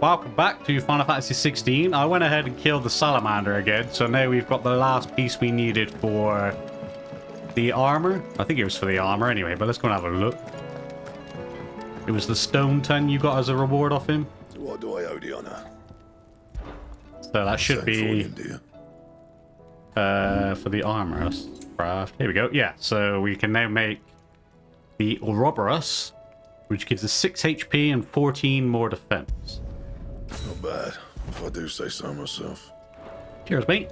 Welcome back to Final Fantasy 16. I went ahead and killed the salamander again, so now we've got the last piece we needed for the armor. I think it was for the armor anyway, but let's go and have a look. It was the stone ton you got as a reward off him. So what do I owe the honor? So that should be for the armor. Let's craft. Here we go. Yeah, so we can now make the Ouroboros, which gives us 6 HP and 14 more defense. Not bad, if I do say so myself. Cheers, mate.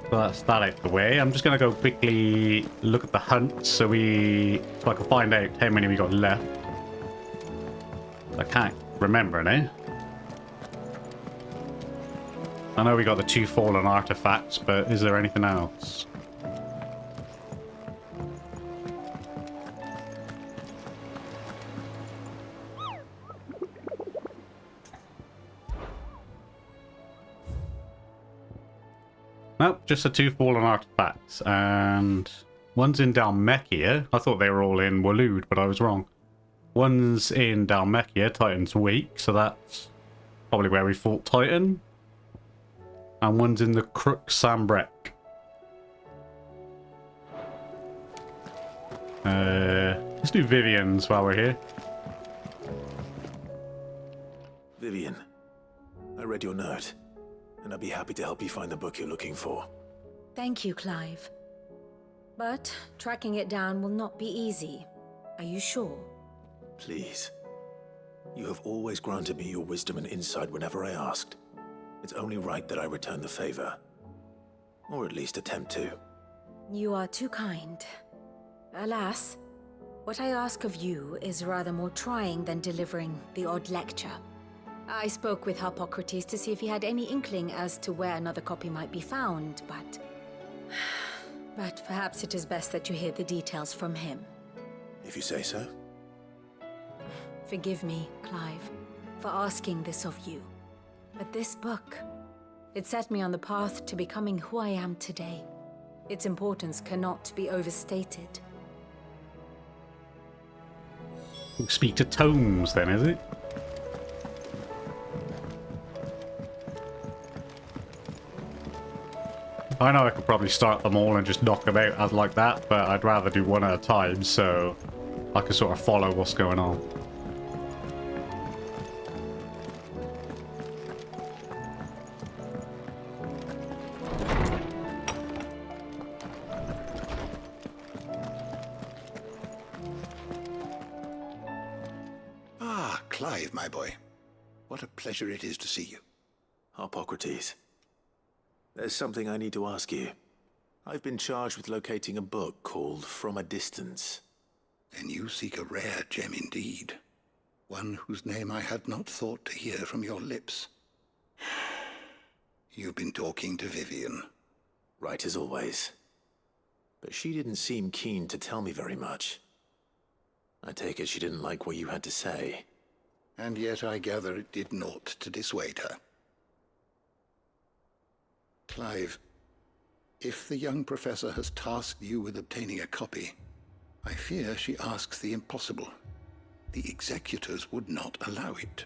So that's that out the way. I'm just going to go quickly look at the hunt so I can find out how many we got left. I can't remember now. I know we got the 2 fallen artifacts, but is there anything else? Nope, just the 2 fallen artifacts, and one's in Dalmechia. I thought they were all in Waloed, but I was wrong. One's in Dalmechia, Titan's Wake, so that's probably where we fought Titan. And one's in the Crook Sambrek. Let's do Vivian's while we're here. Vivian, I read your note, and I'd be happy to help you find the book you're looking for. Thank you, Clive. But tracking it down will not be easy. Are you sure? Please. You have always granted me your wisdom and insight whenever I asked. It's only right that I return the favor. Or at least attempt to. You are too kind. Alas, what I ask of you is rather more trying than delivering the odd lecture. I spoke with Harpocrates to see if he had any inkling as to where another copy might be found, but perhaps it is best that you hear the details from him. If you say so. Forgive me, Clive, for asking this of you. But this book, it set me on the path to becoming who I am today. Its importance cannot be overstated. Speak to tomes then, is it? I know I could probably start them all and just knock them out as like that, but I'd rather do one at a time so I can sort of follow what's going on. Ah, Clive, my boy. What a pleasure it is to see you. Harpocrates. There's something I need to ask you. I've been charged with locating a book called From a Distance. Then you seek a rare gem indeed. One whose name I had not thought to hear from your lips. You've been talking to Vivian. Right as always. But she didn't seem keen to tell me very much. I take it she didn't like what you had to say. And yet I gather it did naught to dissuade her. Clive, if the young professor has tasked you with obtaining a copy, I fear she asks the impossible. The executors would not allow it.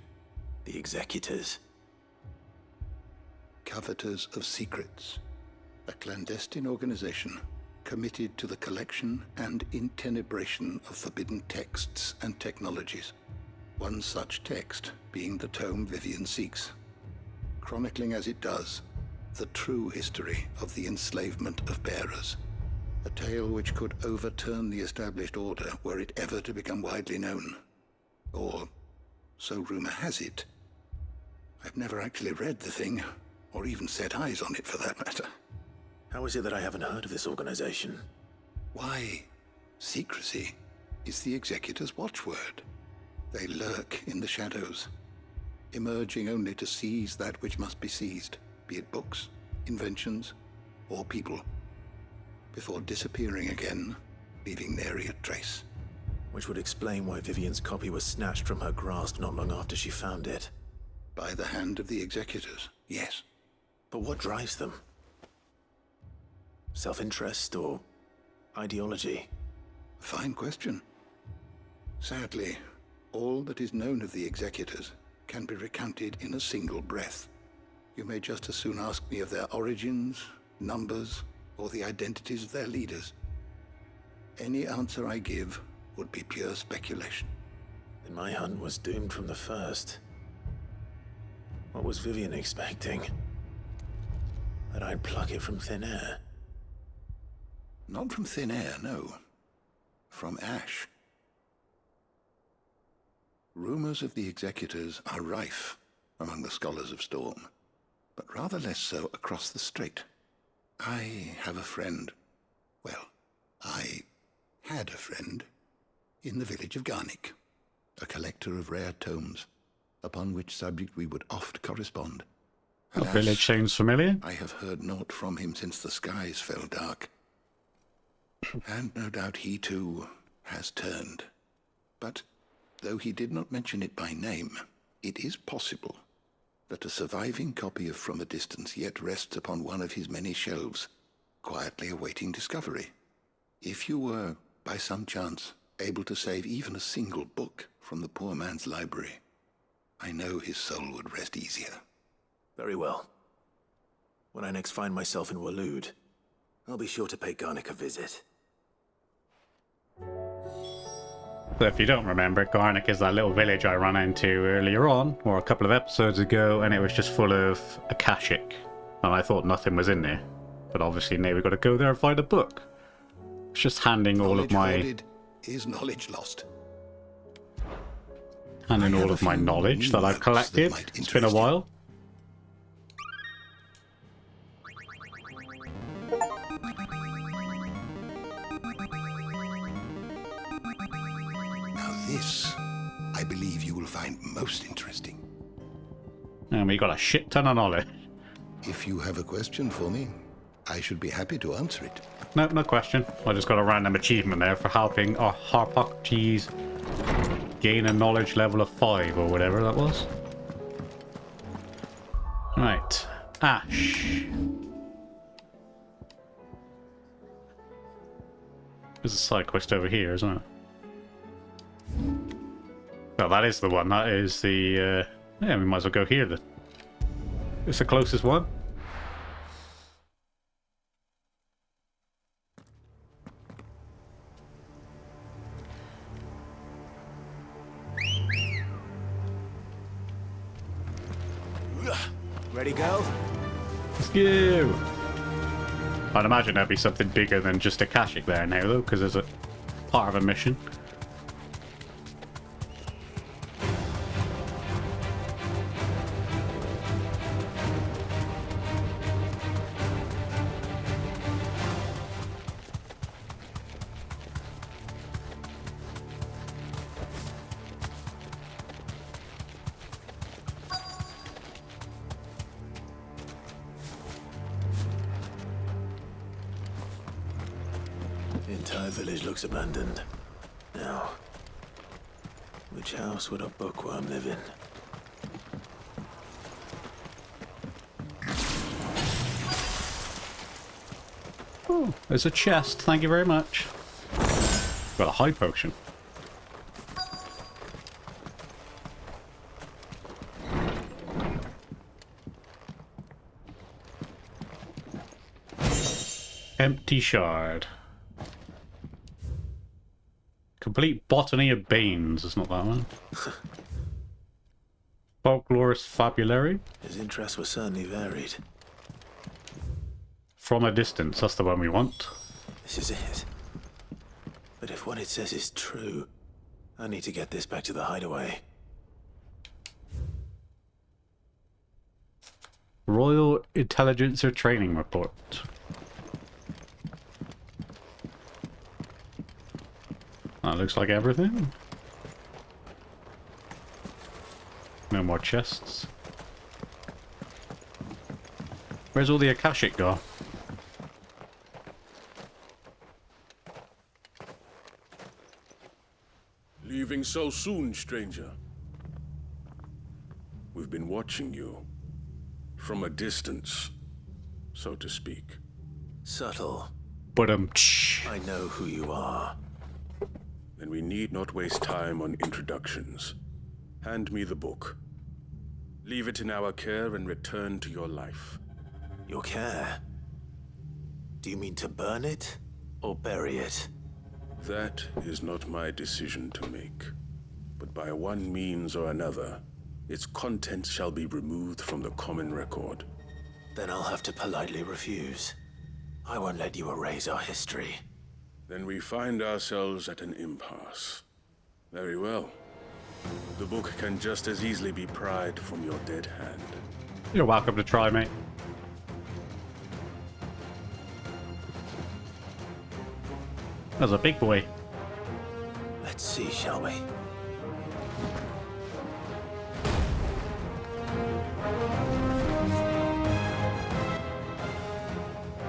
The executors? Coveters of Secrets, a clandestine organization committed to the collection and intenebration of forbidden texts and technologies. One such text being the tome Vivian seeks, chronicling as it does the true history of the enslavement of bearers, a tale which could overturn the established order were it ever to become widely known. Or, so rumor has it. I've never actually read the thing, or even set eyes on it for that matter. How is it that I haven't heard of this organization? Why, secrecy is the executor's watchword. They lurk in the shadows, emerging only to seize that which must be seized, be it books, inventions, or people, before disappearing again, leaving nary a trace. Which would explain why Vivian's copy was snatched from her grasp not long after she found it. By the hand of the executors, yes. But what drives them? Self-interest or ideology? Fine question. Sadly, all that is known of the executors can be recounted in a single breath. You may just as soon ask me of their origins, numbers, or the identities of their leaders. Any answer I give would be pure speculation. Then my hunt was doomed from the first. What was Vivian expecting? That I'd pluck it from thin air? Not from thin air, no. From ash. Rumors of the executors are rife among the scholars of Storm, but rather less so across the strait. I have a friend. Well, I had a friend in the village of Garnik, a collector of rare tomes, upon which subject we would oft correspond. That village sounds familiar. I have heard naught from him since the skies fell dark. And no doubt he too has turned. But though he did not mention it by name, it is possible that a surviving copy of From a Distance yet rests upon one of his many shelves, quietly awaiting discovery. If you were, by some chance, able to save even a single book from the poor man's library, I know his soul would rest easier. Very well. When I next find myself in Waloed, I'll be sure to pay Garnik a visit. So if you don't remember, Garnik is that little village I ran into earlier on, or a couple of episodes ago, and it was just full of Akashic. And I thought nothing was in there. But obviously now we've got to go there and find a book. It's just handing all of my... Knowledge hoarded is knowledge lost. Handing all of my knowledge that I've collected. It's been a while. Now this, I believe you will find most interesting. And we got a shit ton of knowledge. If you have a question for me, I should be happy to answer it. No, no question. I just got a random achievement there for helping our Harpocrates gain a knowledge level of 5 or whatever that was. Right. Ash. There's a side quest over here, isn't it? Well, that is the one. That is the... yeah, we might as well go here then. It's the closest one. Ready, go? Let's go! I'd imagine there'd be something bigger than just Akashic there now, though, because there's a part of a mission. The entire village looks abandoned. Now, which house would a bookworm live in? Oh, there's a chest. Thank you very much. Got a high potion. Empty shard. Complete Botany of Banes. It's not that one. Folklorist Fabulary. His interests were certainly varied. From a Distance. That's the one we want. This is it. But if what it says is true, I need to get this back to the hideaway. Royal Intelligencer Training Report. That looks like everything. No more chests. Where's all the Akashic go? Leaving so soon, stranger? We've been watching you. From a distance, so to speak. Subtle. But I know who you are. Then we need not waste time on introductions. Hand me the book. Leave it in our care and return to your life. Your care? Do you mean to burn it or bury it? That is not my decision to make. But by one means or another, its contents shall be removed from the common record. Then I'll have to politely refuse. I won't let you erase our history. Then we find ourselves at an impasse. Very well. The book can just as easily be pried from your dead hand. You're welcome to try, mate. That's a big boy. Let's see, shall we?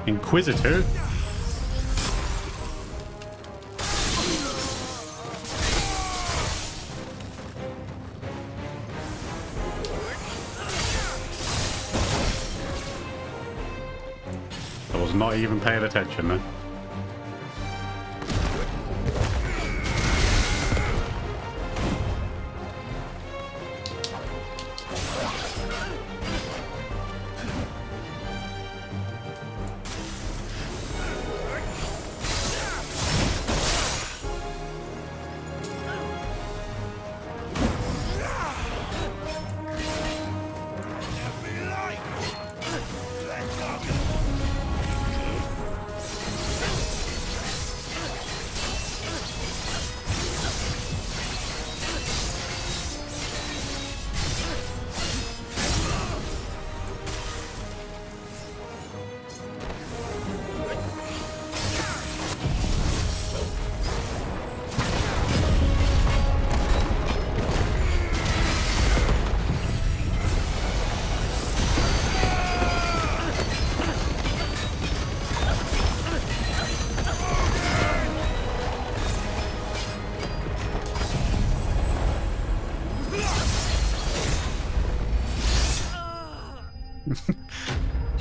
Inquisitor? I was not even paying attention then.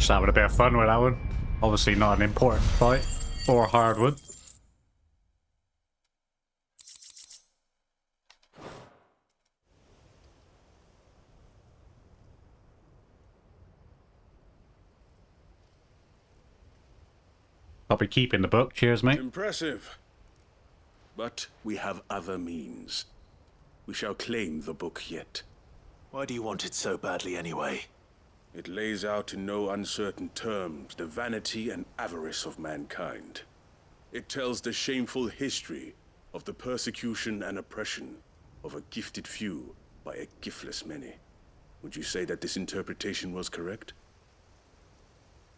Just having a bit of fun with that one. Obviously not an important fight or a hard one. I'll be keeping the book. Cheers, mate. Impressive. But we have other means. We shall claim the book yet. Why do you want it so badly anyway? It lays out in no uncertain terms the vanity and avarice of mankind. It tells the shameful history of the persecution and oppression of a gifted few by a giftless many. Would you say that this interpretation was correct?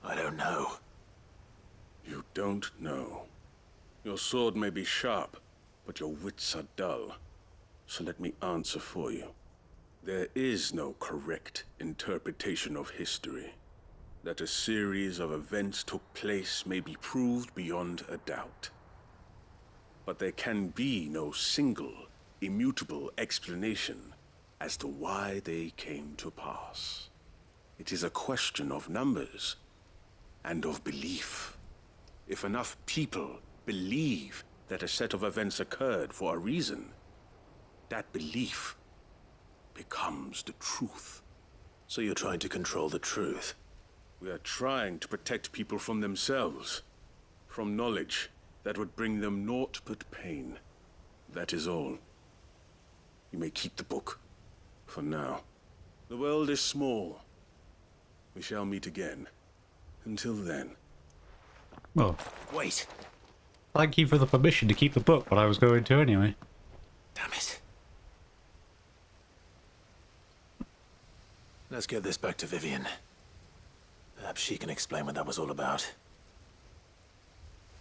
I don't know. You don't know. Your sword may be sharp, but your wits are dull. So let me answer for you. There is no correct interpretation of history. That a series of events took place may be proved beyond a doubt. But there can be no single, immutable explanation as to why they came to pass. It is a question of numbers and of belief. If enough people believe that a set of events occurred for a reason, that belief becomes the truth. So you're trying to control the truth? We are trying to protect people from themselves, from knowledge that would bring them naught but pain. That is all. You may keep the book, for now. The world is small. We shall meet again. Until then. Well, Wait! thank you for the permission to keep the book, but I was going to anyway. Damn it. Let's get this back to Vivian. Perhaps she can explain what that was all about.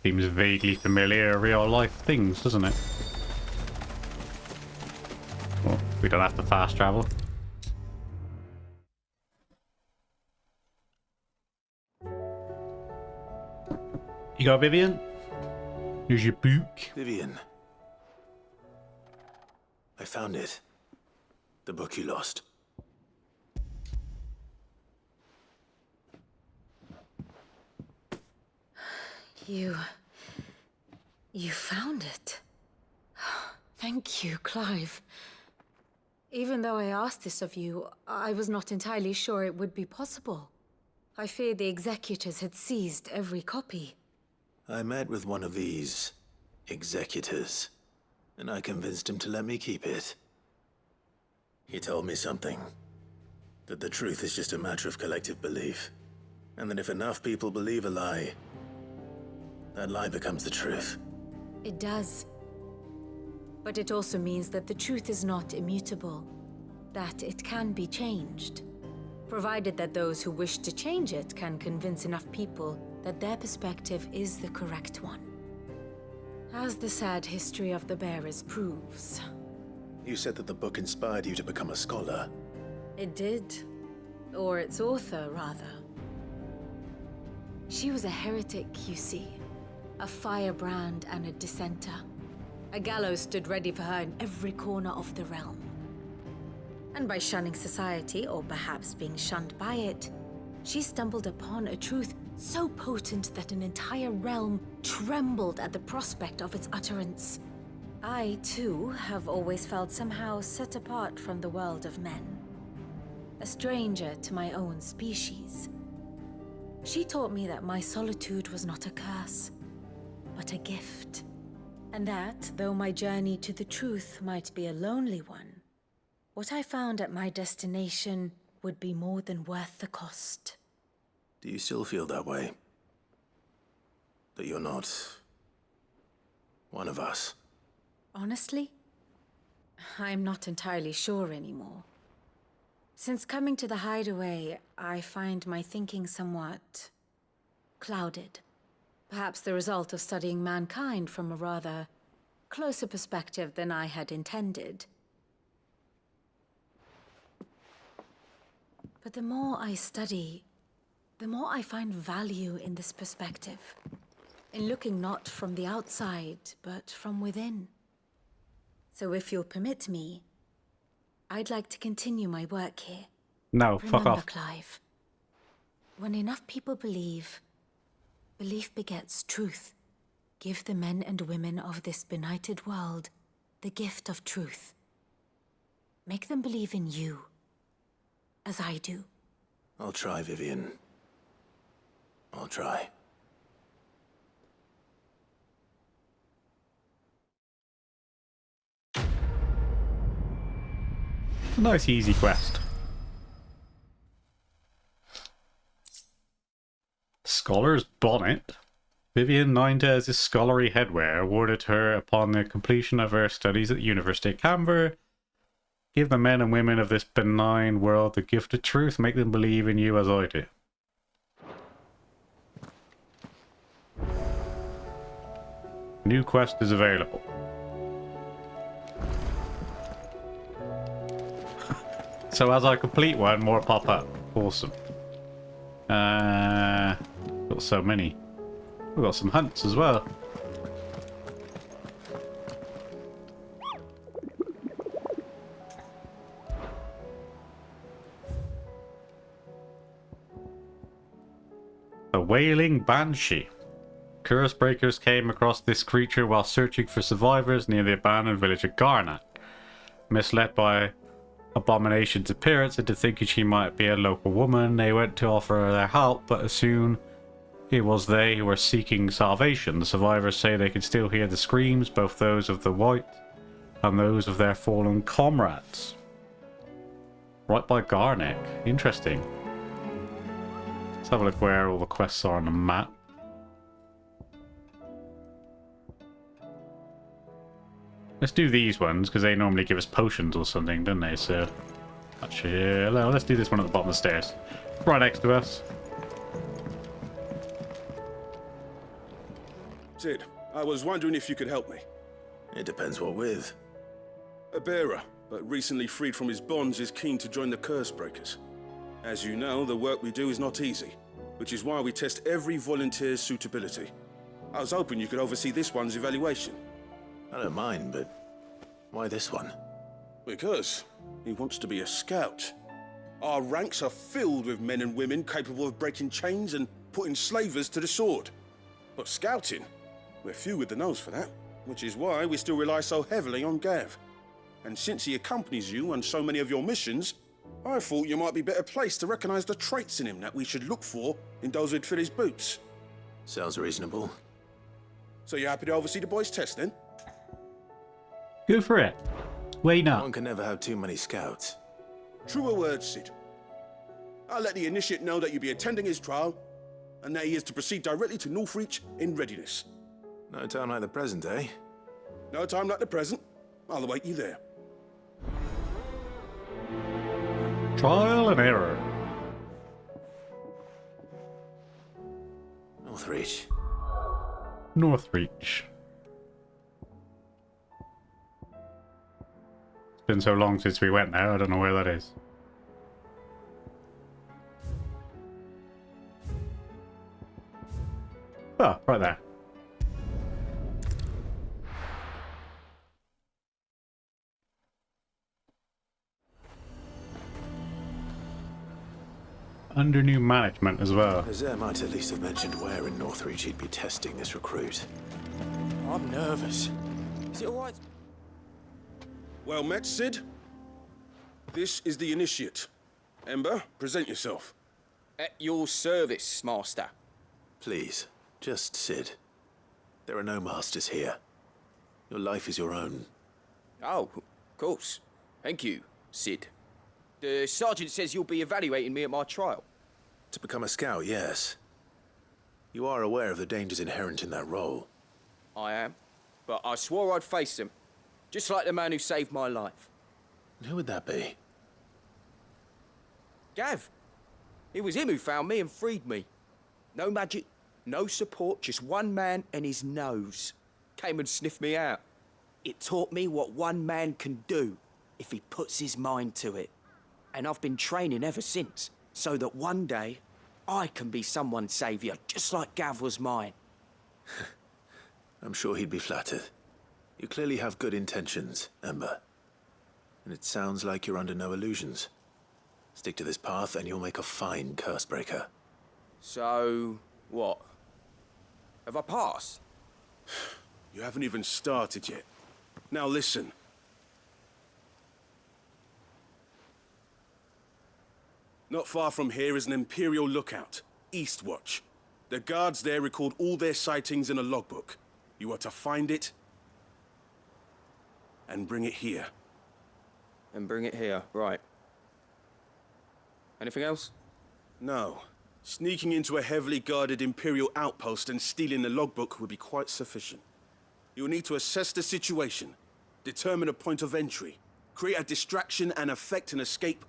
Seems vaguely familiar real life things, doesn't it? Well, we don't have to fast travel. You got Vivian? Here's your book. Vivian. I found it. The book you lost. You found it. Thank you, Clive. Even though I asked this of you, I was not entirely sure it would be possible. I feared the executors had seized every copy. I met with one of these executors, and I convinced him to let me keep it. He told me something. That the truth is just a matter of collective belief. And that if enough people believe a lie, that lie becomes the truth. It does. But it also means that the truth is not immutable. That it can be changed. Provided that those who wish to change it can convince enough people that their perspective is the correct one. As the sad history of the bearers proves. You said that the book inspired you to become a scholar. It did. Or its author, rather. She was a heretic, you see. A firebrand and a dissenter. A gallows stood ready for her in every corner of the realm. And by shunning society, or perhaps being shunned by it, she stumbled upon a truth so potent that an entire realm trembled at the prospect of its utterance. I, too, have always felt somehow set apart from the world of men. A stranger to my own species. She taught me that my solitude was not a curse, but a gift. And that, though my journey to the truth might be a lonely one, what I found at my destination would be more than worth the cost. Do you still feel that way? That you're not one of us? Honestly, I'm not entirely sure anymore. Since coming to the hideaway, I find my thinking somewhat clouded. Perhaps the result of studying mankind from a rather closer perspective than I had intended. But the more I study, the more I find value in this perspective. In looking not from the outside, but from within. So if you'll permit me, I'd like to continue my work here. No, fuck Remember, off. Clive, when enough people believe, belief begets truth. Give the men and women of this benighted world the gift of truth. Make them believe in you, as I do. I'll try, Vivian. I'll try. A nice easy quest. Scholar's Bonnet. Vivian Ninetales' scholarly headwear awarded her upon the completion of her studies at the University of Canberra. Give the men and women of this benign world the gift of truth. Make them believe in you as I do. New quest is available. So as I complete one, more pop up. Awesome. Got so many. We've got some hunts as well. A wailing banshee. Curse breakers came across this creature while searching for survivors near the abandoned village of Garnak. Misled by Abomination's appearance into thinking she might be a local woman, they went to offer her their help, but as soon it was they who were seeking salvation. The survivors say they can still hear the screams, both those of the white and those of their fallen comrades. Right by Garnak. Interesting. Let's have a look where all the quests are on the map. Let's do these ones, because they normally give us potions or something, don't they? So, actually, yeah, let's do this one at the bottom of the stairs. Right next to us. Sid, I was wondering if you could help me. It depends what with. A bearer, but recently freed from his bonds, is keen to join the Curse Breakers. As you know, the work we do is not easy, which is why we test every volunteer's suitability. I was hoping you could oversee this one's evaluation. I don't mind, but why this one? Because he wants to be a scout. Our ranks are filled with men and women capable of breaking chains and putting slavers to the sword. But scouting, we're few with the nose for that, which is why we still rely so heavily on Gav. And since he accompanies you on so many of your missions, I thought you might be better placed to recognize the traits in him that we should look for in those who'd fill his boots. Sounds reasonable. So you happy to oversee the boys' test, then? Go for it. Why not? One can never have too many scouts. Truer words, Sid. I'll let the initiate know that you'll be attending his trial, and that he is to proceed directly to Northreach in readiness. No time like the present, eh? No time like the present. I'll await you there. Trial and error. Northreach. Northreach. It's been so long since we went there, I don't know where that is. Oh, right there. Under new management as well. Azir might at least have mentioned where in Northreach he'd be testing this recruit. I'm nervous. Is it alright? Well met, Sid. This is the initiate. Ember, present yourself. At your service, Master. Please, just Sid. There are no masters here. Your life is your own. Oh, of course. Thank you, Sid. The sergeant says you'll be evaluating me at my trial. To become a scout, yes. You are aware of the dangers inherent in that role. I am. But I swore I'd face them. Just like the man who saved my life. Who would that be? Gav. It was him who found me and freed me. No magic, no support, just one man and his nose. Came and sniffed me out. It taught me what one man can do if he puts his mind to it. And I've been training ever since, so that one day I can be someone's saviour, just like Gav was mine. I'm sure he'd be flattered. You clearly have good intentions, Ember. And it sounds like you're under no illusions. Stick to this path and you'll make a fine cursebreaker. So, what? Have I passed? You haven't even started yet. Now listen. Not far from here is an Imperial lookout, Eastwatch. The guards there record all their sightings in a logbook. You are to find it and bring it here. And bring it here, right. Anything else? No. Sneaking into a heavily guarded Imperial outpost and stealing the logbook would be quite sufficient. You'll need to assess the situation, determine a point of entry, create a distraction and effect an escape,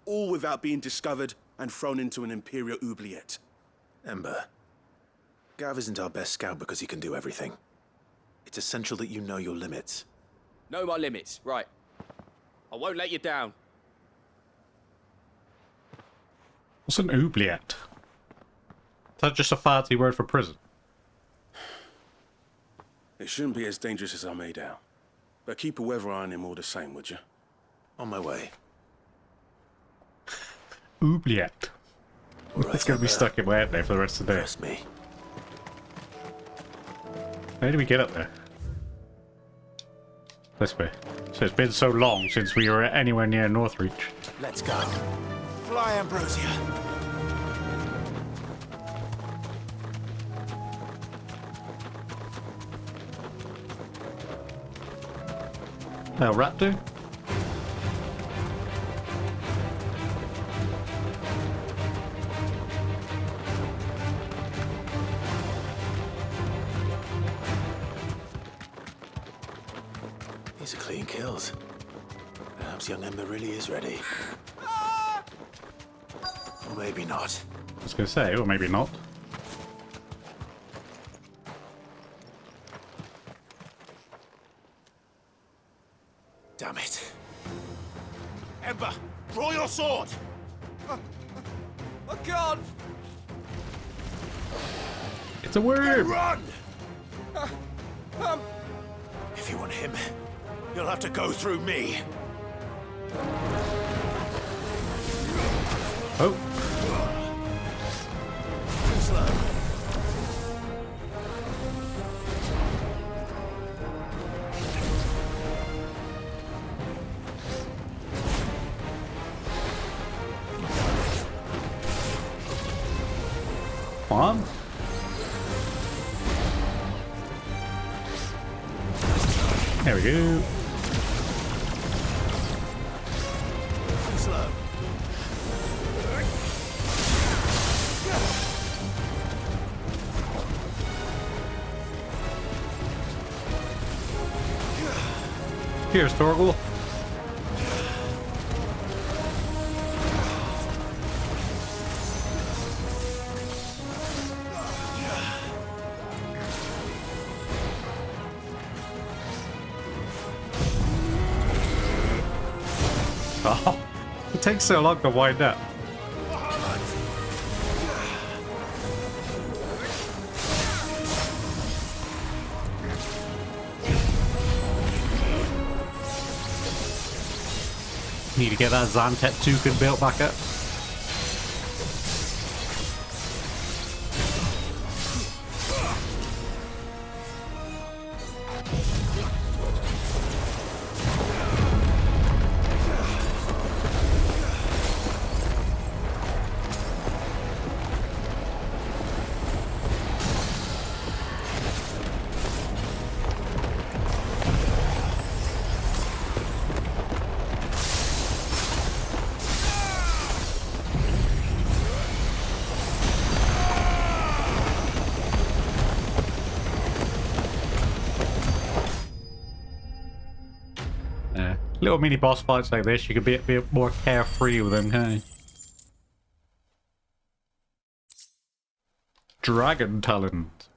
all without being discovered and thrown into an Imperial oubliette. Ember, Gav isn't our best scout because he can do everything. It's essential that you know your limits. Know my limits, right. I won't let you down. What's an oubliette? Is that just a fancy word for prison? It shouldn't be as dangerous as I made out. But keep a weather eye on him all the same, would you? On my way. Oubliette. Right, It's going to be stuck in my head now for the rest of the day. Trust me. How do we get up there? This way. So it's been so long since we were anywhere near Northreach. Let's go. Fly, Ambrosia. Now, Raptor? These are clean kills. Perhaps young Ember really is ready. Or maybe not. I was going to say, or maybe not. Damn it. Ember, draw your sword! I can't! It's a worm! Run! If you want him, you'll have to go through me. Oh, Too slow. Come on. There we go. Slow. Cheers, Torgal. Oh, it takes so long to wind up. Need to get that Zantet Tuken built back up. Little mini boss fights like this, you can be a bit more carefree with them, can't you? Dragon talent.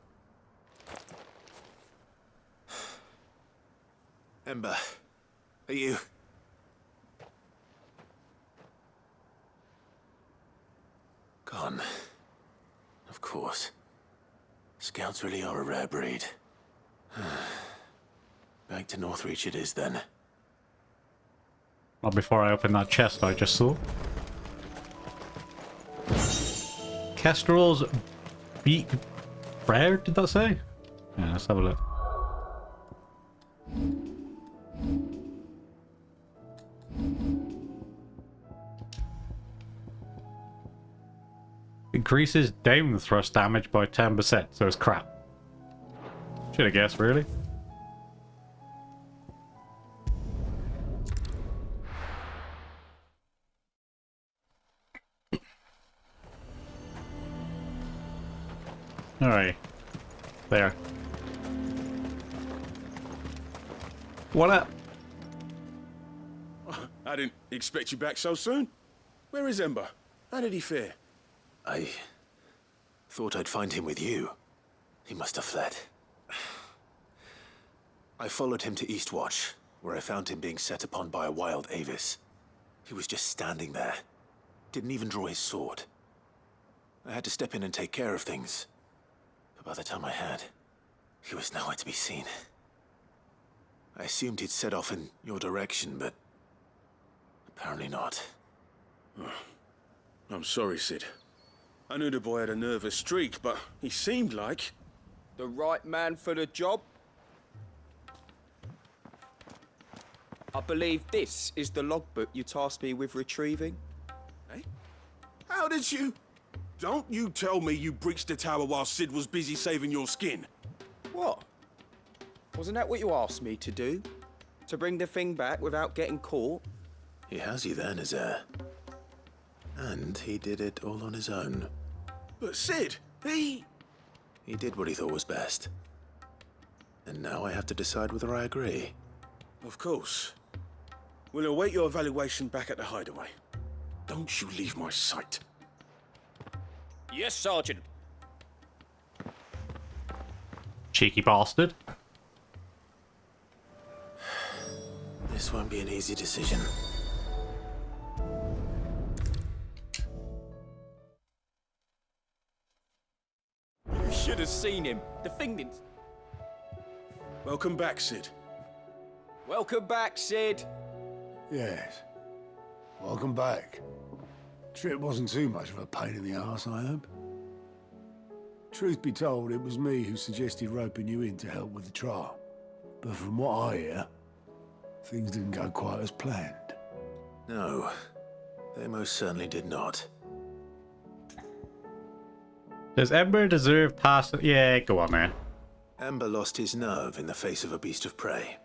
Ember, are you... gone? Of course. Scouts really are a rare breed. Back to Northreach it is then. Not before I open that chest I just saw. Kestrel's beak prayer, did that say? Yeah, let's have a look. Increases down thrust damage by 10%, so it's crap. Should have guessed, really. Alright. There. What up? I didn't expect you back so soon. Where is Ember? How did he fare? I thought I'd find him with you. He must have fled. I followed him to Eastwatch, where I found him being set upon by a wild Avis. He was just standing there. Didn't even draw his sword. I had to step in and take care of things. But by the time I had, he was nowhere to be seen. I assumed he'd set off in your direction, but apparently not. I'm sorry, Sid. I knew the boy had a nervous streak, but he seemed like... The right man for the job? I believe this is the logbook you tasked me with retrieving. Eh? How did you... Don't you tell me you breached the tower while Sid was busy saving your skin. What? Wasn't that what you asked me to do? To bring the thing back without getting caught? He has you then, his heir. And he did it all on his own. But Sid, he did what he thought was best. And now I have to decide whether I agree. Of course. We'll await your evaluation back at the hideaway. Don't you leave my sight. Yes, Sergeant. Cheeky bastard. This won't be an easy decision. You should have seen him. The thing didn't... Welcome back, Sid. Welcome back, Sid. Yes. Welcome back. Trip wasn't too much of a pain in the arse, I hope. Truth be told, it was me who suggested roping you in to help with the trial. But from what I hear, things didn't go quite as planned. No, they most certainly did not. Does Ember deserve pass? Yeah, go on then. Ember lost his nerve in the face of a beast of prey,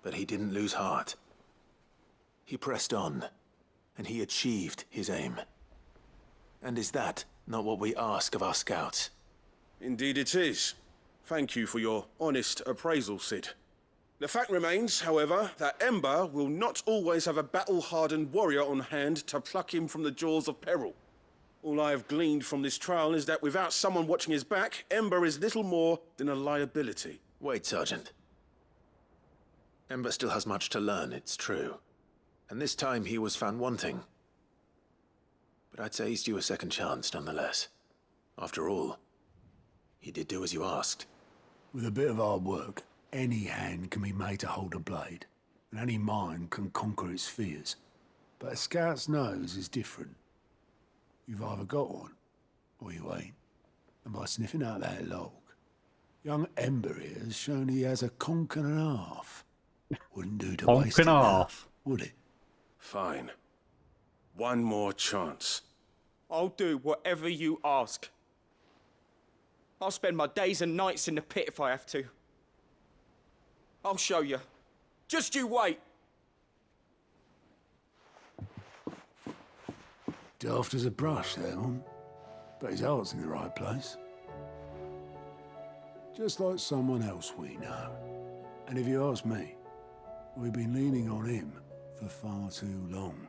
but he didn't lose heart. He pressed on, and he achieved his aim. And is that not what we ask of our scouts? Indeed it is. Thank you for your honest appraisal, Sid. The fact remains, however, that Ember will not always have a battle-hardened warrior on hand to pluck him from the jaws of peril. All I have gleaned from this trial is that without someone watching his back, Ember is little more than a liability. Wait, Sergeant. Ember still has much to learn, it's true. And this time he was found wanting. But I'd say he's due a second chance, nonetheless. After all, he did do as you asked. With a bit of hard work, any hand can be made to hold a blade, and any mind can conquer its fears. But a scout's nose is different. You've either got one, or you ain't. And by sniffing out that log, young Ember here has shown he has a conk and a half. Wouldn't do to waste it now, would it? Fine. One more chance. I'll do whatever you ask. I'll spend my days and nights in the pit if I have to. I'll show you. Just you wait. Daft as a brush, that one. But his heart's in the right place. Just like someone else we know. And if you ask me, we've been leaning on him for far too long.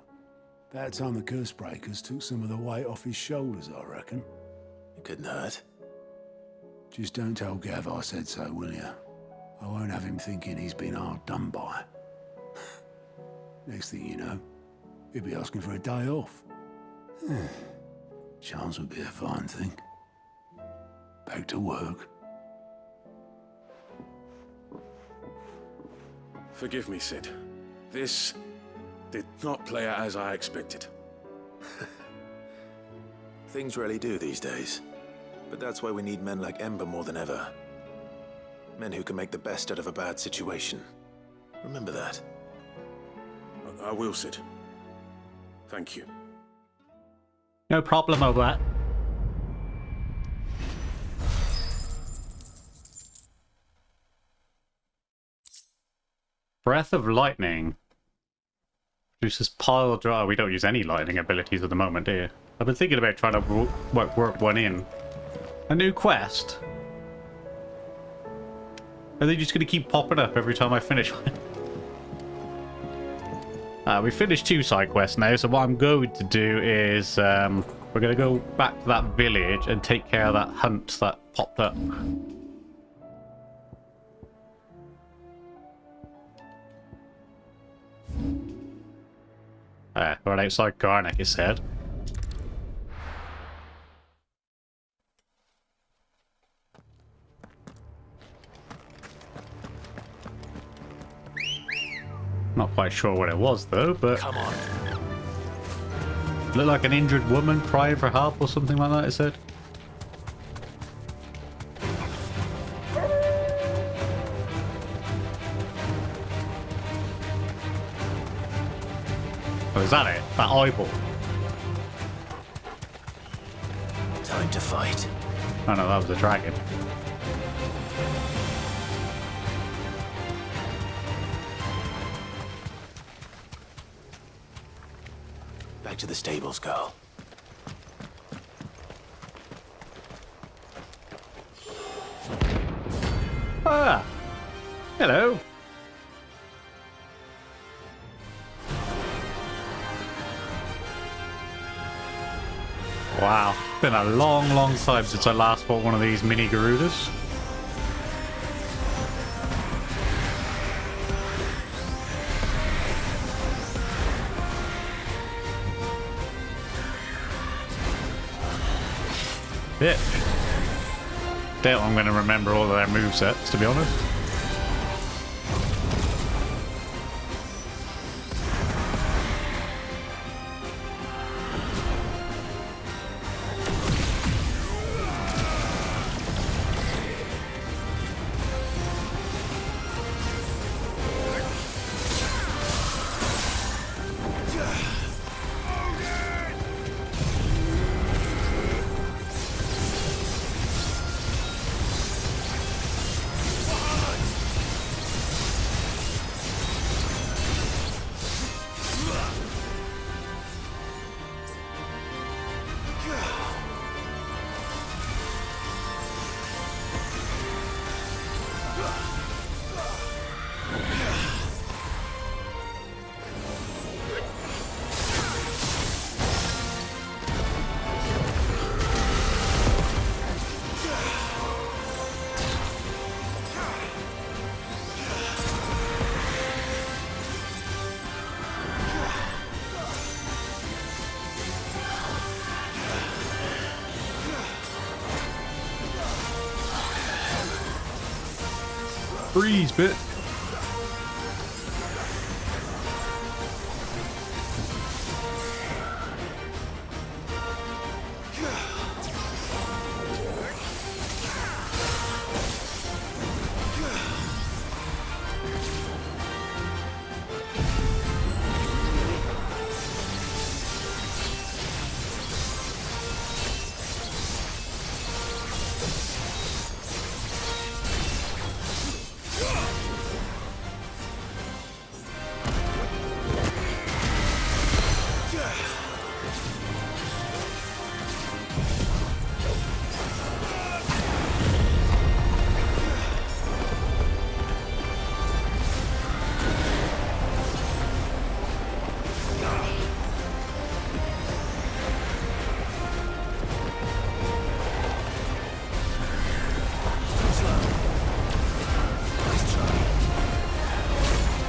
About time the curse breakers took some of the weight off his shoulders, I reckon. It couldn't hurt. Just don't tell Gav I said so, will you? I won't have him thinking he's been hard done by. Next thing you know, he'll be asking for a day off. Chance would be a fine thing. Back to work. Forgive me, Sid. This did not play out as I expected. Things rarely do these days. But that's why we need men like Ember more than ever. Men who can make the best out of a bad situation. Remember that. I will, Sid. Thank you. No problem over that. Breath of Lightning. Produces pile drive. We don't use any lightning abilities at the moment, do you? I've been thinking about trying to work one in. A new quest? Are they just going to keep popping up every time I finish one? We finished 2 side quests now, so what I'm going to do is we're going to go back to that village and take care of that hunt that popped up. Right outside Garnick, it said. Not quite sure what it was though, but Come on. looked like an injured woman crying for help or something like that, it said. Oh, is that it? That eyeball? Time to fight. Oh no, that was a dragon. Back to the stables, girl. Ah! Hello! Wow, it's been a long, long time since I last fought one of these mini Garudas. Bitch. Doubt I'm going to remember all of their movesets, to be honest. Freeze, bit.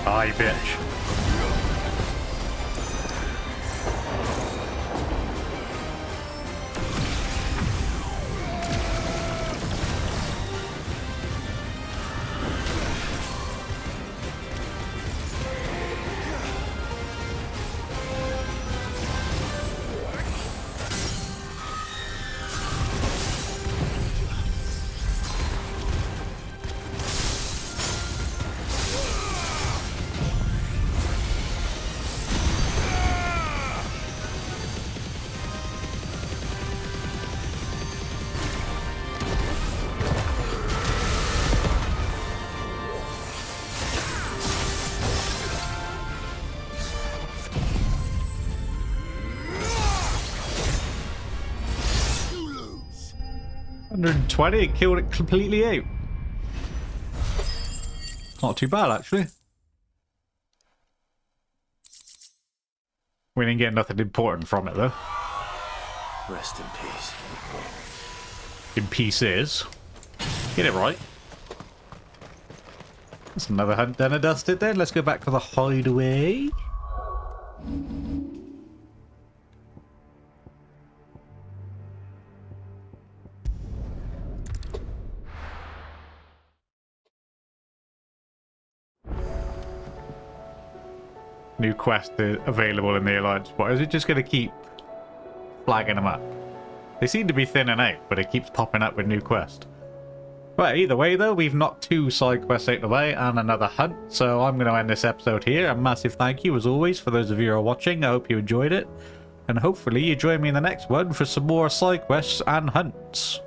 Die, bitch. $120, it killed it completely out. Not too bad, actually. We didn't get nothing important from it, though. Rest in peace. In pieces. Get it right. That's another hunt done and dusted then. Let's go back to the hideaway. New quest available in the Alliance spot. Is it just going to keep flagging them up? They seem to be thinning out, but it keeps popping up with new quest. Right, either way though, we've knocked 2 side quests out the way and another hunt, so I'm going to end this episode here. A massive thank you as always for those of you who are watching. I hope you enjoyed it, and hopefully you join me in the next one for some more side quests and hunts.